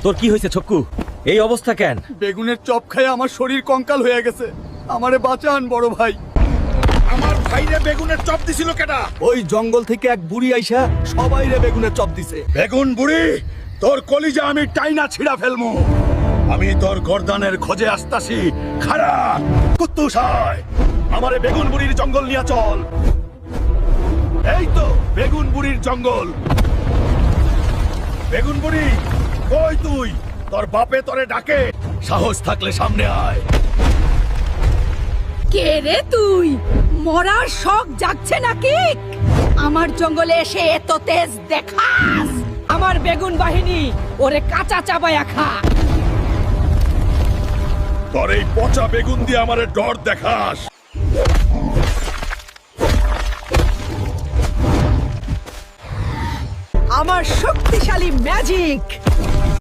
তোর কি হয়েছে ছক্কু? এই অবস্থা কেন? বেগুনের চপ খেয়ে আমার শরীর কঙ্কাল হয়ে গেছে। আমারে বাঁচান বড় ভাই। আমার ভাইরে বেগুনের চপ দিছিল কেডা? ওই জঙ্গল থেকে এক বুড়ি আইসা সবাইরে বেগুনের চপ দিছে। বেগুন বুড়ি, তোর কলিজা আমি টাইনা ছিড়া ফেলমু। আমি তোর গর্দানের খোঁজে আসতাছি। খাড়া কুত্তুস হয়, আমারে বেগুন বুড়ির জঙ্গল নিয়ে চল। এই তো বেগুন বুড়ির জঙ্গল। বেগুন বুড়ি কই তুই? তোর বাপে তোরে ডাকে, সাহস থাকলে সামনে আয়। কে রে তুই? মরার শখ জাগছে নাকি? আমার জঙ্গলে এসে এত তেজ দেখাস? আমার বেগুন বাহিনী ওরে কাঁচা চাবায়া খা। তোর এই পচা বেগুন দিয়ে আমারে ডর দেখাস? আমার শক্তিশালী ম্যাজিক